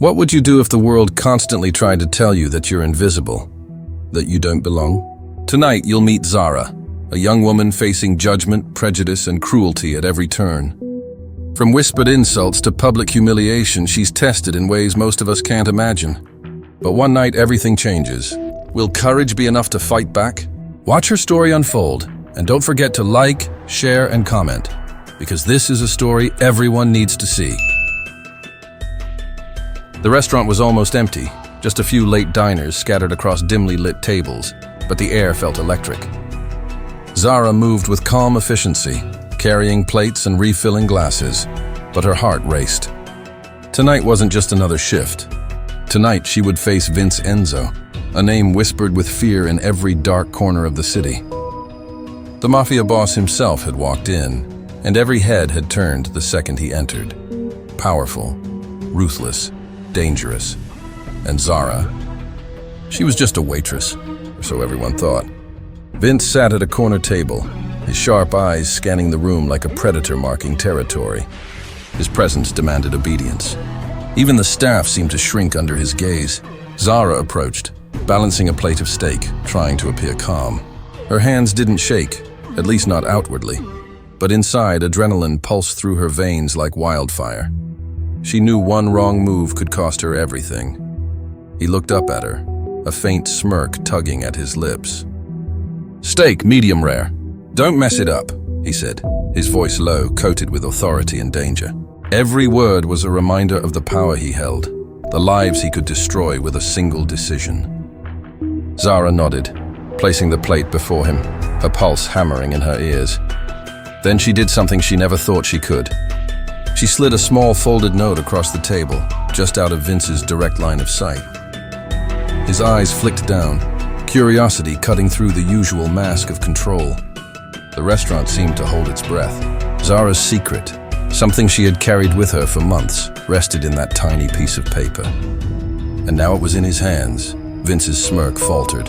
What would you do if the world constantly tried to tell you that you're invisible, that you don't belong? Tonight, you'll meet Zara, a young woman facing judgment, prejudice, and cruelty at every turn. From whispered insults to public humiliation, she's tested in ways most of us can't imagine. But one night, everything changes. Will courage be enough to fight back? Watch her story unfold, and don't forget to like, share, and comment, because this is a story everyone needs to see. The restaurant was almost empty, just a few late diners scattered across dimly lit tables, but the air felt electric. Zara moved with calm efficiency, carrying plates and refilling glasses, but her heart raced. Tonight wasn't just another shift. Tonight she would face Enzo, a name whispered with fear in every dark corner of the city. The Mafia Boss himself had walked in, and every head had turned the second he entered. Powerful, ruthless, dangerous. And Zara, she was just a waitress, or so everyone thought. Vince sat at a corner table, his sharp eyes scanning the room like a predator marking territory. His presence demanded obedience. Even the staff seemed to shrink under his gaze. Zara approached, balancing a plate of steak, trying to appear calm. Her hands didn't shake, at least not outwardly, but inside, adrenaline pulsed through her veins like wildfire. She knew one wrong move could cost her everything. He looked up at her, a faint smirk tugging at his lips. "Steak, medium rare. Don't mess it up," he said, his voice low, coated with authority and danger. Every word was a reminder of the power he held, the lives he could destroy with a single decision. Zara nodded, placing the plate before him, her pulse hammering in her ears. Then she did something she never thought she could. She slid a small folded note across the table, just out of Vince's direct line of sight. His eyes flicked down, curiosity cutting through the usual mask of control. The restaurant seemed to hold its breath. Zara's secret, something she had carried with her for months, rested in that tiny piece of paper. And now it was in his hands. Vince's smirk faltered.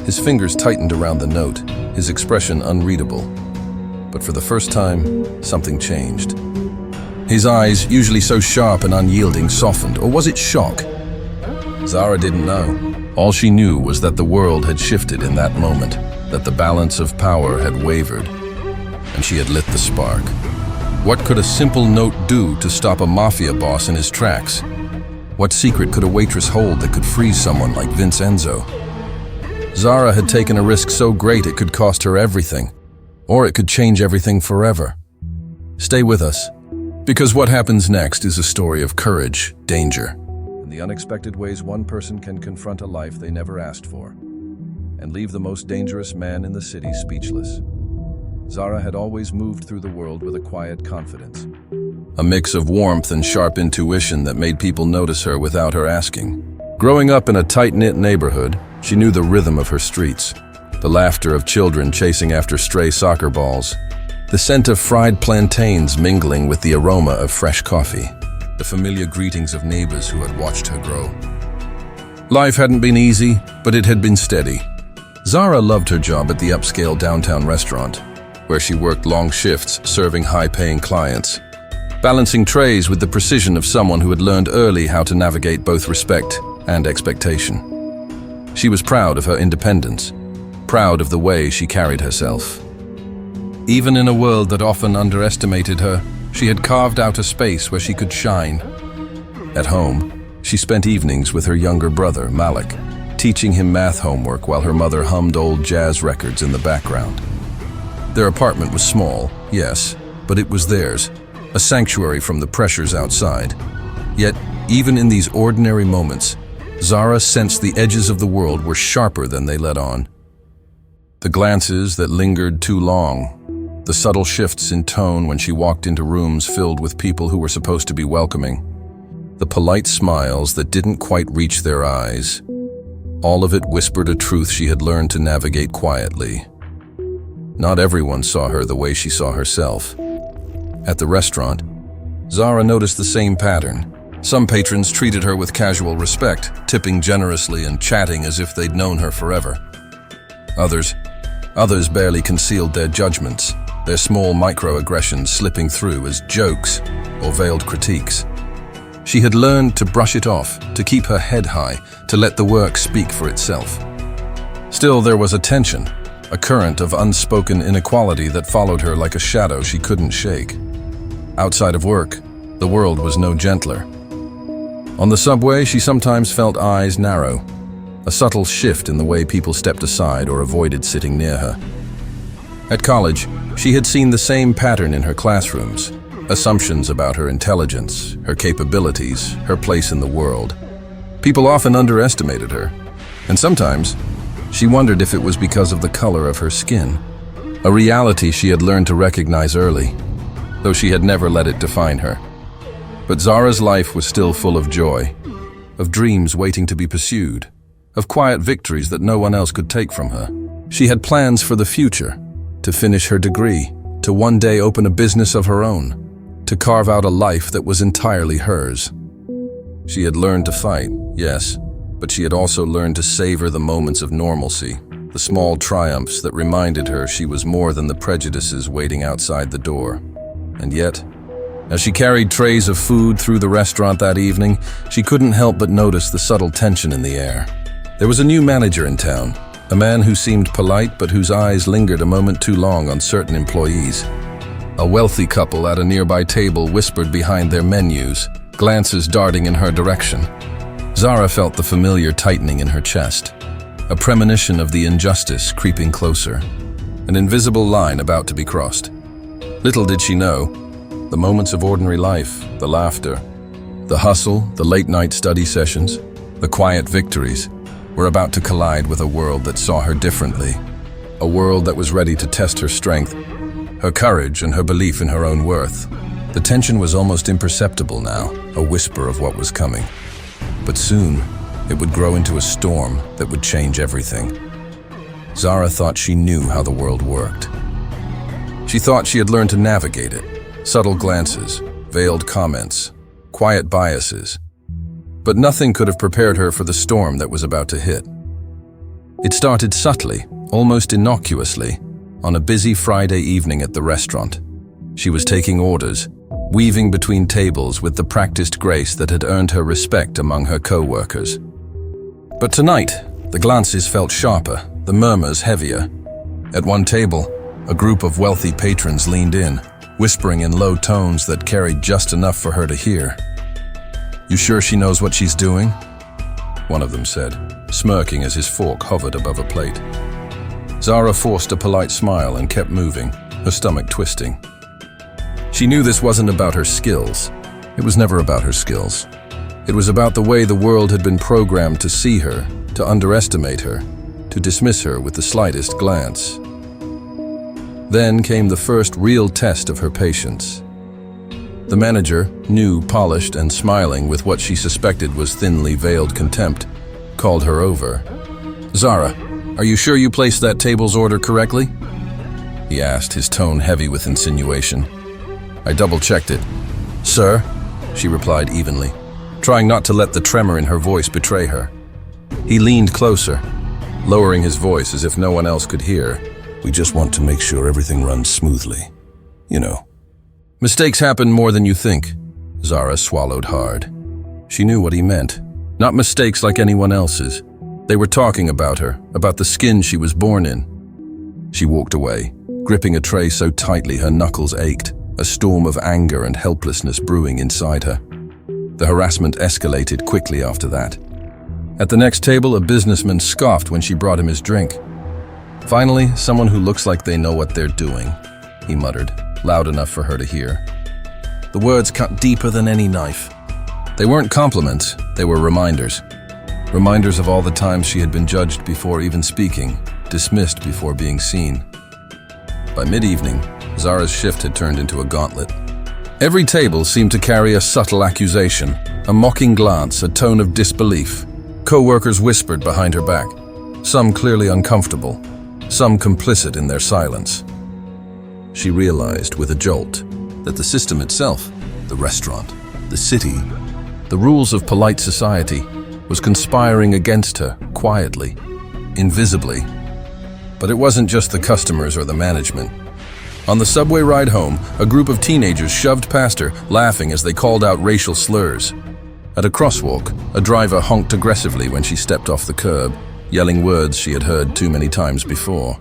His fingers tightened around the note, his expression unreadable. But for the first time, something changed. His eyes, usually so sharp and unyielding, softened, or was it shock? Zara didn't know. All she knew was that the world had shifted in that moment, that the balance of power had wavered, and she had lit the spark. What could a simple note do to stop a mafia boss in his tracks? What secret could a waitress hold that could freeze someone like Enzo? Zara had taken a risk so great it could cost her everything, or it could change everything forever. Stay with us, because what happens next is a story of courage, danger, and the unexpected ways one person can confront a life they never asked for, and leave the most dangerous man in the city speechless. Zara had always moved through the world with a quiet confidence, a mix of warmth and sharp intuition that made people notice her without her asking. Growing up in a tight-knit neighborhood, she knew the rhythm of her streets, the laughter of children chasing after stray soccer balls, the scent of fried plantains mingling with the aroma of fresh coffee, the familiar greetings of neighbors who had watched her grow. Life hadn't been easy, but it had been steady. Zara loved her job at the upscale downtown restaurant, where she worked long shifts serving high-paying clients, balancing trays with the precision of someone who had learned early how to navigate both respect and expectation. She was proud of her independence, proud of the way she carried herself. Even in a world that often underestimated her, she had carved out a space where she could shine. At home, she spent evenings with her younger brother, Malik, teaching him math homework while her mother hummed old jazz records in the background. Their apartment was small, yes, but it was theirs, a sanctuary from the pressures outside. Yet, even in these ordinary moments, Zara sensed the edges of the world were sharper than they let on. The glances that lingered too long, the subtle shifts in tone when she walked into rooms filled with people who were supposed to be welcoming, the polite smiles that didn't quite reach their eyes, all of it whispered a truth she had learned to navigate quietly. Not everyone saw her the way she saw herself. At the restaurant, Zara noticed the same pattern. Some patrons treated her with casual respect, tipping generously and chatting as if they'd known her forever. Others barely concealed their judgments, their small microaggressions slipping through as jokes or veiled critiques. She had learned to brush it off, to keep her head high, to let the work speak for itself. Still, there was a tension, a current of unspoken inequality that followed her like a shadow she couldn't shake. Outside of work, the world was no gentler. On the subway, she sometimes felt eyes narrow, a subtle shift in the way people stepped aside or avoided sitting near her. At college, she had seen the same pattern in her classrooms, assumptions about her intelligence, her capabilities, her place in the world. People often underestimated her, and sometimes she wondered if it was because of the color of her skin, a reality she had learned to recognize early, though she had never let it define her. But Zara's life was still full of joy, of dreams waiting to be pursued, of quiet victories that no one else could take from her. She had plans for the future, to finish her degree, to one day open a business of her own, to carve out a life that was entirely hers. She had learned to fight, yes, but she had also learned to savor the moments of normalcy, the small triumphs that reminded her she was more than the prejudices waiting outside the door. And yet, as she carried trays of food through the restaurant that evening, she couldn't help but notice the subtle tension in the air. There was a new manager in town, a man who seemed polite but whose eyes lingered a moment too long on certain employees. A wealthy couple at a nearby table whispered behind their menus, glances darting in her direction. Zara felt the familiar tightening in her chest, a premonition of the injustice creeping closer, an invisible line about to be crossed. Little did she know, the moments of ordinary life, the laughter, the hustle, the late-night study sessions, the quiet victories, were about to collide with a world that saw her differently, a world that was ready to test her strength, her courage and her belief in her own worth. The tension was almost imperceptible now, a whisper of what was coming. But soon, it would grow into a storm that would change everything. Zara thought she knew how the world worked. She thought she had learned to navigate it, subtle glances, veiled comments, quiet biases. But nothing could have prepared her for the storm that was about to hit. It started subtly, almost innocuously, on a busy Friday evening at the restaurant. She was taking orders, weaving between tables with the practiced grace that had earned her respect among her co-workers. But tonight, the glances felt sharper, the murmurs heavier. At one table, a group of wealthy patrons leaned in, whispering in low tones that carried just enough for her to hear. "You sure she knows what she's doing?" one of them said, smirking as his fork hovered above a plate. Zara forced a polite smile and kept moving, her stomach twisting. She knew this wasn't about her skills. It was never about her skills. It was about the way the world had been programmed to see her, to underestimate her, to dismiss her with the slightest glance. Then came the first real test of her patience. The manager, new, polished, and smiling with what she suspected was thinly veiled contempt, called her over. "Zara, are you sure you placed that table's order correctly?" he asked, his tone heavy with insinuation. "I double-checked it." "Sir," she replied evenly, trying not to let the tremor in her voice betray her. He leaned closer, lowering his voice as if no one else could hear. "We just want to make sure everything runs smoothly. You know." "Mistakes happen more than you think." Zara swallowed hard. She knew what he meant. Not mistakes like anyone else's. They were talking about her, about the skin she was born in. She walked away, gripping a tray so tightly her knuckles ached, a storm of anger and helplessness brewing inside her. The harassment escalated quickly after that. At the next table, a businessman scoffed when she brought him his drink. "Finally, someone who looks like they know what they're doing," he muttered, loud enough for her to hear. The words cut deeper than any knife. They weren't compliments, they were reminders. Reminders of all the times she had been judged before even speaking, dismissed before being seen. By mid-evening, Zara's shift had turned into a gauntlet. Every table seemed to carry a subtle accusation, a mocking glance, a tone of disbelief. Co-workers whispered behind her back, some clearly uncomfortable, some complicit in their silence. She realized with a jolt that the system itself, the restaurant, the city, the rules of polite society, was conspiring against her quietly, invisibly. But it wasn't just the customers or the management. On the subway ride home, a group of teenagers shoved past her, laughing as they called out racial slurs. At a crosswalk, a driver honked aggressively when she stepped off the curb, yelling words she had heard too many times before.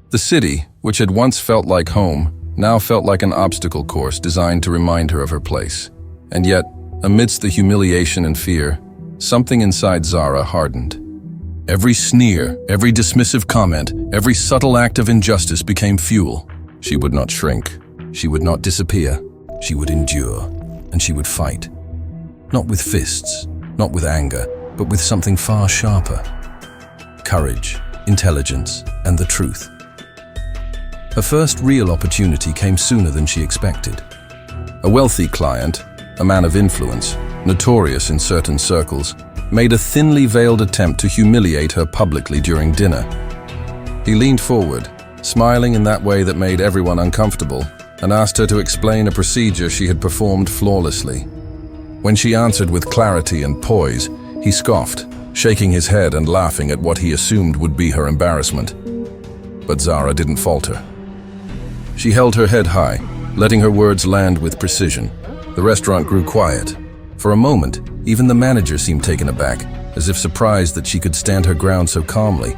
The city, which had once felt like home, now felt like an obstacle course designed to remind her of her place. And yet, amidst the humiliation and fear, something inside Zara hardened. Every sneer, every dismissive comment, every subtle act of injustice became fuel. She would not shrink. She would not disappear. She would endure, and she would fight. Not with fists, not with anger, but with something far sharper. Courage, intelligence, and the truth. Her first real opportunity came sooner than she expected. A wealthy client, a man of influence, notorious in certain circles, made a thinly veiled attempt to humiliate her publicly during dinner. He leaned forward, smiling in that way that made everyone uncomfortable, and asked her to explain a procedure she had performed flawlessly. When she answered with clarity and poise, he scoffed, shaking his head and laughing at what he assumed would be her embarrassment. But Zara didn't falter. She held her head high, letting her words land with precision. The restaurant grew quiet. For a moment, even the manager seemed taken aback, as if surprised that she could stand her ground so calmly.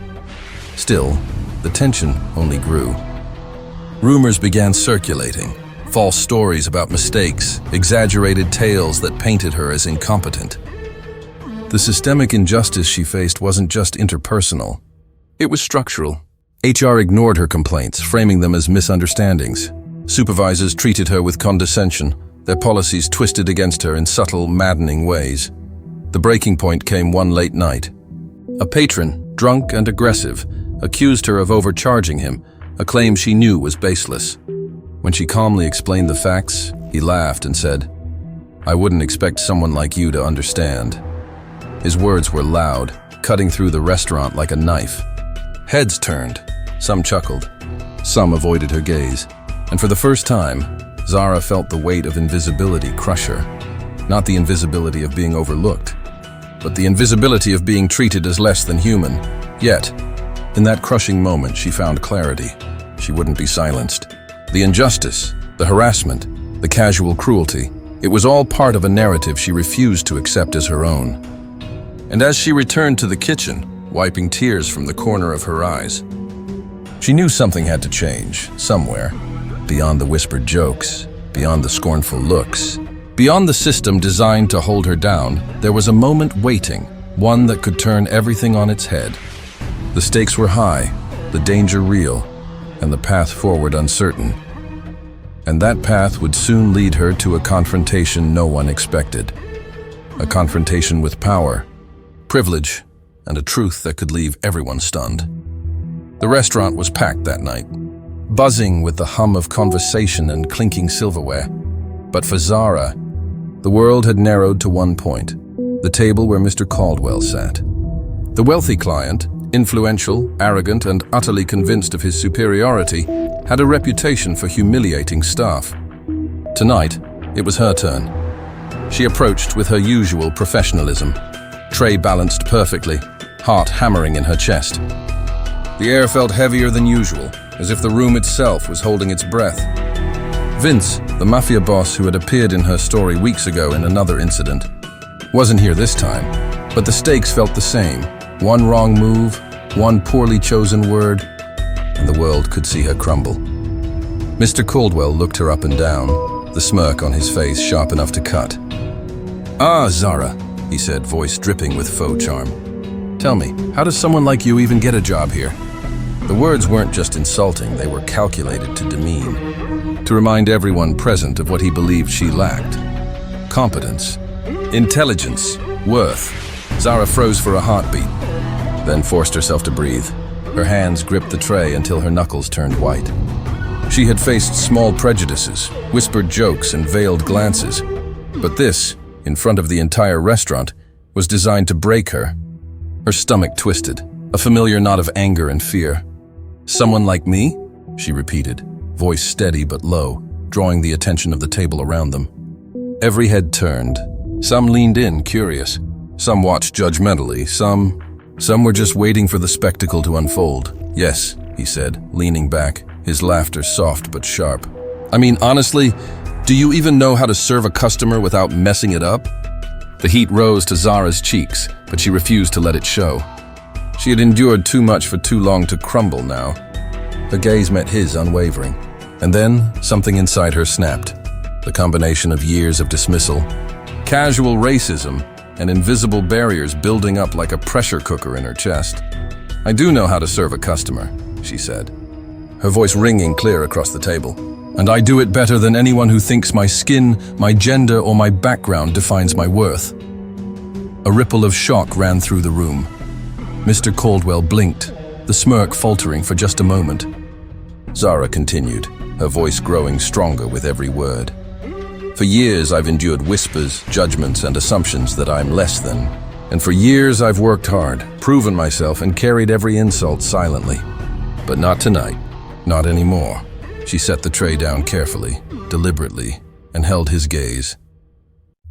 Still, the tension only grew. Rumors began circulating. False stories about mistakes, exaggerated tales that painted her as incompetent. The systemic injustice she faced wasn't just interpersonal. It was structural. HR ignored her complaints, framing them as misunderstandings. Supervisors treated her with condescension, their policies twisted against her in subtle, maddening ways. The breaking point came one late night. A patron, drunk and aggressive, accused her of overcharging him, a claim she knew was baseless. When she calmly explained the facts, he laughed and said, "I wouldn't expect someone like you to understand." His words were loud, cutting through the restaurant like a knife. Heads turned. Some chuckled. Some avoided her gaze. And for the first time, Zara felt the weight of invisibility crush her. Not the invisibility of being overlooked, but the invisibility of being treated as less than human. Yet, in that crushing moment, she found clarity. She wouldn't be silenced. The injustice, the harassment, the casual cruelty, it was all part of a narrative she refused to accept as her own. And as she returned to the kitchen, wiping tears from the corner of her eyes, she knew something had to change, somewhere. Beyond the whispered jokes, beyond the scornful looks, beyond the system designed to hold her down, there was a moment waiting, one that could turn everything on its head. The stakes were high, the danger real, and the path forward uncertain. And that path would soon lead her to a confrontation no one expected. A confrontation with power, privilege, and a truth that could leave everyone stunned. The restaurant was packed that night, buzzing with the hum of conversation and clinking silverware. But for Zara, the world had narrowed to one point, the table where Mr. Caldwell sat. The wealthy client, influential, arrogant, and utterly convinced of his superiority, had a reputation for humiliating staff. Tonight, it was her turn. She approached with her usual professionalism, tray balanced perfectly, heart hammering in her chest. The air felt heavier than usual, as if the room itself was holding its breath. Vince, the Mafia Boss who had appeared in her story weeks ago in another incident, wasn't here this time, but the stakes felt the same. One wrong move, one poorly chosen word, and the world could see her crumble. Mr. Caldwell looked her up and down, the smirk on his face sharp enough to cut. "Ah, Zara," he said, voice dripping with faux charm. "Tell me, how does someone like you even get a job here?" The words weren't just insulting, they were calculated to demean, to remind everyone present of what he believed she lacked. Competence, intelligence, worth. Zara froze for a heartbeat, then forced herself to breathe. Her hands gripped the tray until her knuckles turned white. She had faced small prejudices, whispered jokes, and veiled glances. But this, in front of the entire restaurant, was designed to break her. Her stomach twisted, a familiar knot of anger and fear. "Someone like me?" she repeated, voice steady but low, drawing the attention of the table around them. Every head turned. Some leaned in, curious. Some watched judgmentally. Some were just waiting for the spectacle to unfold. "Yes," he said, leaning back, his laughter soft but sharp. "I mean, honestly, do you even know how to serve a customer without messing it up?" The heat rose to Zara's cheeks, but she refused to let it show. She had endured too much for too long to crumble now. Her gaze met his unwavering. And then, something inside her snapped. The combination of years of dismissal, casual racism, and invisible barriers building up like a pressure cooker in her chest. "I do know how to serve a customer," she said, her voice ringing clear across the table. "And I do it better than anyone who thinks my skin, my gender, or my background defines my worth." A ripple of shock ran through the room. Mr. Caldwell blinked, the smirk faltering for just a moment. Zara continued, her voice growing stronger with every word. "For years I've endured whispers, judgments, and assumptions that I'm less than. And for years I've worked hard, proven myself, and carried every insult silently. But not tonight, not anymore." She set the tray down carefully, deliberately, and held his gaze.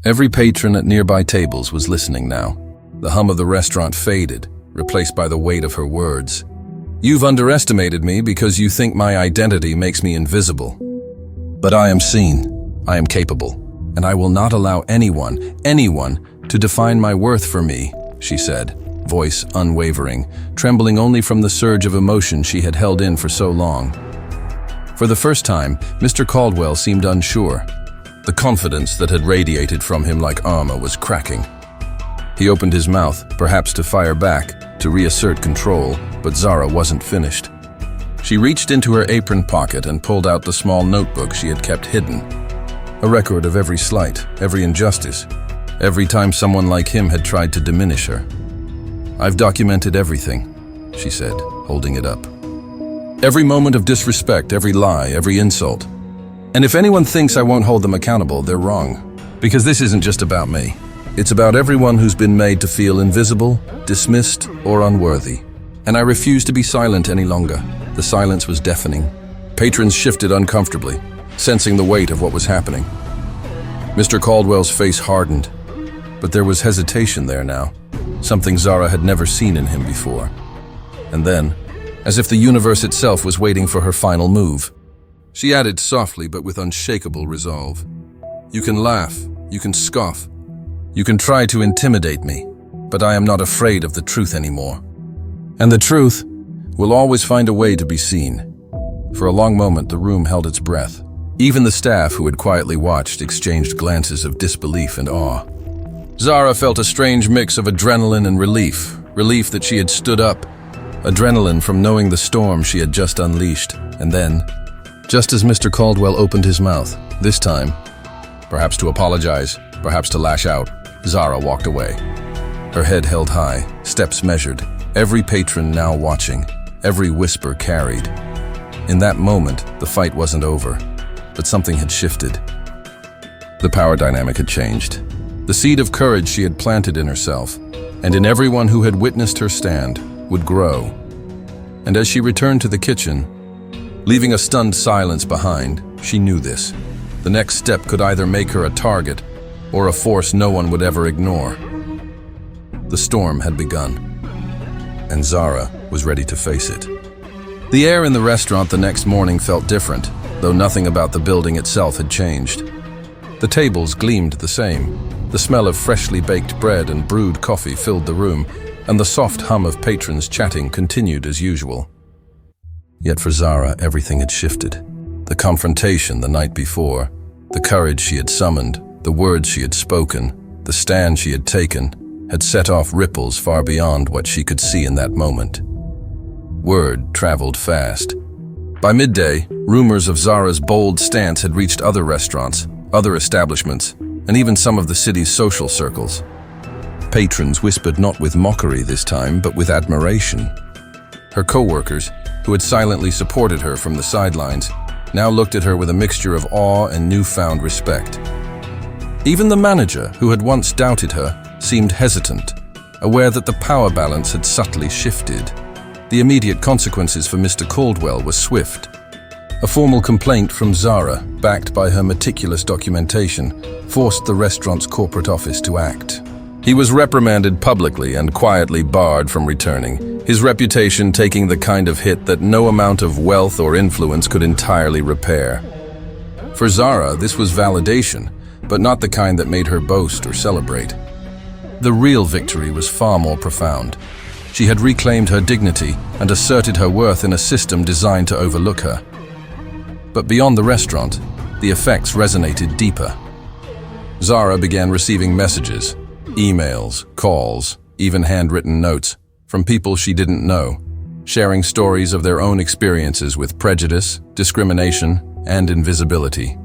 Every patron at nearby tables was listening now. The hum of the restaurant faded, replaced by the weight of her words. "You've underestimated me because you think my identity makes me invisible. But I am seen, I am capable, and I will not allow anyone to define my worth for me," she said, voice unwavering, trembling only from the surge of emotion she had held in for so long. For the first time, Mr. Caldwell seemed unsure. The confidence that had radiated from him like armor was cracking. He opened his mouth, perhaps to fire back, to reassert control, but Zara wasn't finished. She reached into her apron pocket and pulled out the small notebook she had kept hidden. A record of every slight, every injustice, every time someone like him had tried to diminish her. "I've documented everything," she said, holding it up. "Every moment of disrespect, every lie, every insult. And if anyone thinks I won't hold them accountable, they're wrong. Because this isn't just about me. It's about everyone who's been made to feel invisible, dismissed, or unworthy. And I refuse to be silent any longer." The silence was deafening. Patrons shifted uncomfortably, sensing the weight of what was happening. Mr. Caldwell's face hardened, but there was hesitation there now, something Zara had never seen in him before. And then, as if the universe itself was waiting for her final move, she added softly but with unshakable resolve, "You can laugh, you can scoff, you can try to intimidate me, but I am not afraid of the truth anymore. And the truth will always find a way to be seen." For a long moment, the room held its breath. Even the staff who had quietly watched exchanged glances of disbelief and awe. Zara felt a strange mix of adrenaline and relief that she had stood up, adrenaline from knowing the storm she had just unleashed. And then, just as Mr. Caldwell opened his mouth, this time, perhaps to apologize, perhaps to lash out, Zara walked away. Her head held high, steps measured, every patron now watching, every whisper carried. In that moment, the fight wasn't over, but something had shifted. The power dynamic had changed. The seed of courage she had planted in herself, and in everyone who had witnessed her stand, would grow. And as she returned to the kitchen, leaving a stunned silence behind, she knew this. The next step could either make her a target, or a force no one would ever ignore. The storm had begun, and Zara was ready to face it. The air in the restaurant the next morning felt different, though nothing about the building itself had changed. The tables gleamed the same. The smell of freshly baked bread and brewed coffee filled the room, and the soft hum of patrons chatting continued as usual. Yet for Zara, everything had shifted. The confrontation the night before, the courage she had summoned, the words she had spoken, the stand she had taken, had set off ripples far beyond what she could see in that moment. Word traveled fast. By midday, rumors of Zara's bold stance had reached other restaurants, other establishments, and even some of the city's social circles. Patrons whispered not with mockery this time, but with admiration. Her co-workers, who had silently supported her from the sidelines, now looked at her with a mixture of awe and newfound respect. Even the manager, who had once doubted her, seemed hesitant, aware that the power balance had subtly shifted. The immediate consequences for Mr. Caldwell were swift. A formal complaint from Zara, backed by her meticulous documentation, forced the restaurant's corporate office to act. He was reprimanded publicly and quietly barred from returning, his reputation taking the kind of hit that no amount of wealth or influence could entirely repair. For Zara, this was validation, but not the kind that made her boast or celebrate. The real victory was far more profound. She had reclaimed her dignity and asserted her worth in a system designed to overlook her. But beyond the restaurant, the effects resonated deeper. Zara began receiving messages, emails, calls, even handwritten notes from people she didn't know, sharing stories of their own experiences with prejudice, discrimination, and invisibility.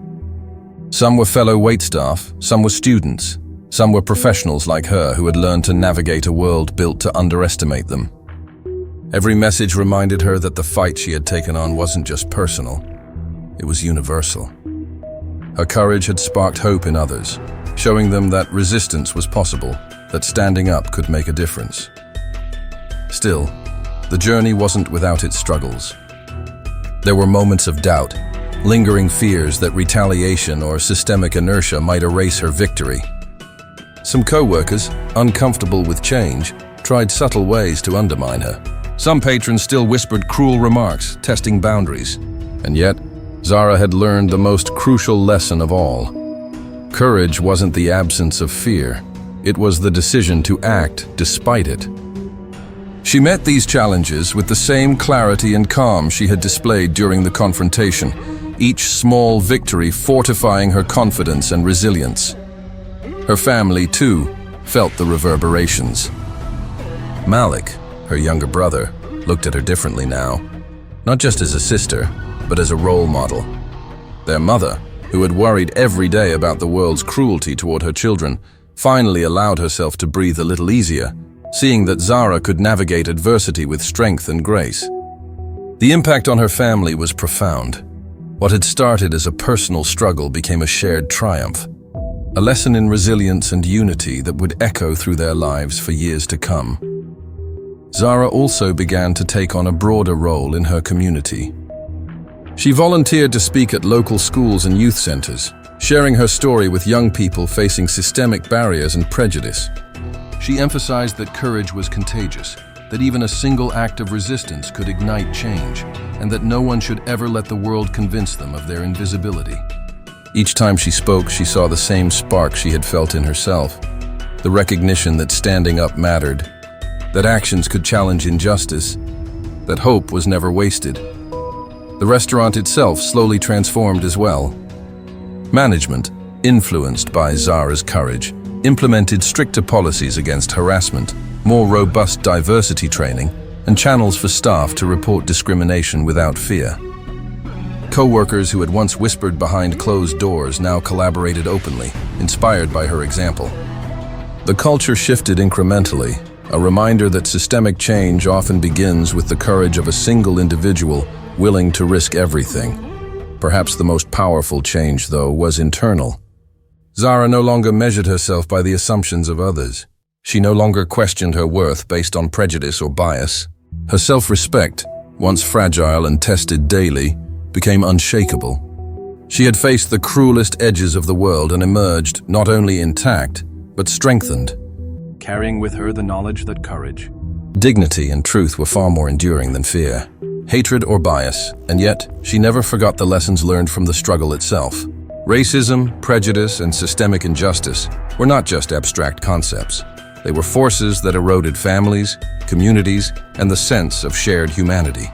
Some were fellow waitstaff, some were students, some were professionals like her who had learned to navigate a world built to underestimate them. Every message reminded her that the fight she had taken on wasn't just personal, it was universal. Her courage had sparked hope in others, showing them that resistance was possible, that standing up could make a difference. Still, the journey wasn't without its struggles. There were moments of doubt, lingering fears that retaliation or systemic inertia might erase her victory. Some co-workers, uncomfortable with change, tried subtle ways to undermine her. Some patrons still whispered cruel remarks, testing boundaries. And yet, Zara had learned the most crucial lesson of all. Courage wasn't the absence of fear. It was the decision to act despite it. She met these challenges with the same clarity and calm she had displayed during the confrontation, each small victory fortifying her confidence and resilience. Her family, too, felt the reverberations. Malik, her younger brother, looked at her differently now, not just as a sister, but as a role model. Their mother, who had worried every day about the world's cruelty toward her children, finally allowed herself to breathe a little easier, seeing that Zara could navigate adversity with strength and grace. The impact on her family was profound. What had started as a personal struggle became a shared triumph, a lesson in resilience and unity that would echo through their lives for years to come. Zara also began to take on a broader role in her community. She volunteered to speak at local schools and youth centers, sharing her story with young people facing systemic barriers and prejudice. She emphasized that courage was contagious, that even a single act of resistance could ignite change, and that no one should ever let the world convince them of their invisibility. Each time she spoke, she saw the same spark she had felt in herself, the recognition that standing up mattered, that actions could challenge injustice, that hope was never wasted. The restaurant itself slowly transformed as well. Management, influenced by Zara's courage, implemented stricter policies against harassment, more robust diversity training, and channels for staff to report discrimination without fear. Co-workers who had once whispered behind closed doors now collaborated openly, inspired by her example. The culture shifted incrementally, a reminder that systemic change often begins with the courage of a single individual willing to risk everything. Perhaps the most powerful change, though, was internal. Zara no longer measured herself by the assumptions of others. She no longer questioned her worth based on prejudice or bias. Her self-respect, once fragile and tested daily, became unshakable. She had faced the cruelest edges of the world and emerged not only intact, but strengthened, carrying with her the knowledge that courage, dignity, and truth were far more enduring than fear, hatred, or bias, and yet she never forgot the lessons learned from the struggle itself. Racism, prejudice, and systemic injustice were not just abstract concepts. They were forces that eroded families, communities, and the sense of shared humanity.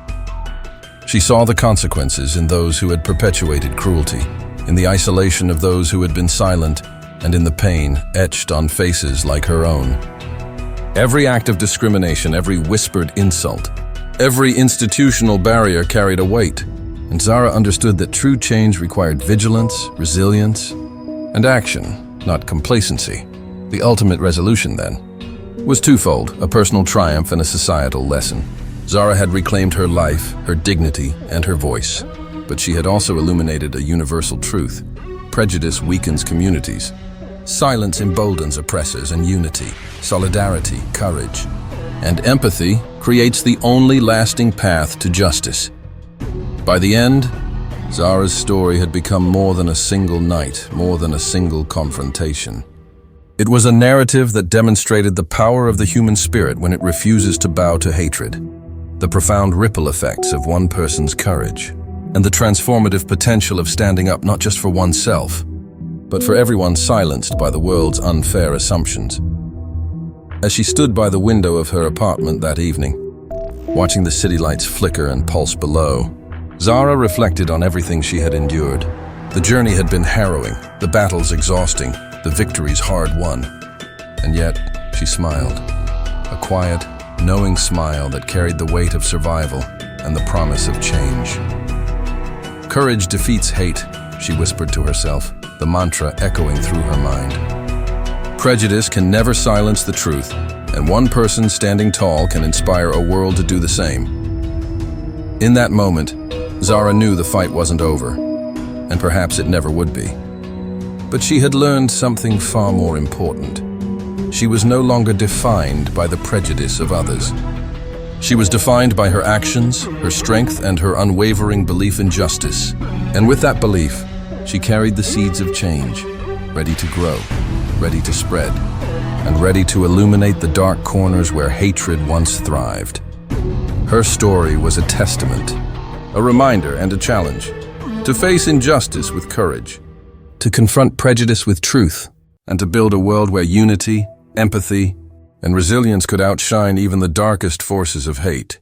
She saw the consequences in those who had perpetuated cruelty, in the isolation of those who had been silent, and in the pain etched on faces like her own. Every act of discrimination, every whispered insult, every institutional barrier carried a weight, and Zara understood that true change required vigilance, resilience, and action, not complacency. The ultimate resolution, then, was twofold: a personal triumph and a societal lesson. Zara had reclaimed her life, her dignity, and her voice, but she had also illuminated a universal truth. Prejudice weakens communities. Silence emboldens oppressors, and unity, solidarity, courage, and empathy creates the only lasting path to justice. By the end, Zara's story had become more than a single night, more than a single confrontation. It was a narrative that demonstrated the power of the human spirit when it refuses to bow to hatred, the profound ripple effects of one person's courage, and the transformative potential of standing up not just for oneself, but for everyone silenced by the world's unfair assumptions. As she stood by the window of her apartment that evening, watching the city lights flicker and pulse below, Zara reflected on everything she had endured. The journey had been harrowing, the battles exhausting, the victories hard-won. And yet, she smiled. A quiet, knowing smile that carried the weight of survival and the promise of change. Courage defeats hate, she whispered to herself, the mantra echoing through her mind. Prejudice can never silence the truth, and one person standing tall can inspire a world to do the same. In that moment, Zara knew the fight wasn't over, and perhaps it never would be. But she had learned something far more important. She was no longer defined by the prejudice of others. She was defined by her actions, her strength, and her unwavering belief in justice. And with that belief, she carried the seeds of change, ready to grow, ready to spread, and ready to illuminate the dark corners where hatred once thrived. Her story was a testament, a reminder and a challenge, to face injustice with courage, to confront prejudice with truth, and to build a world where unity, empathy, and resilience could outshine even the darkest forces of hate.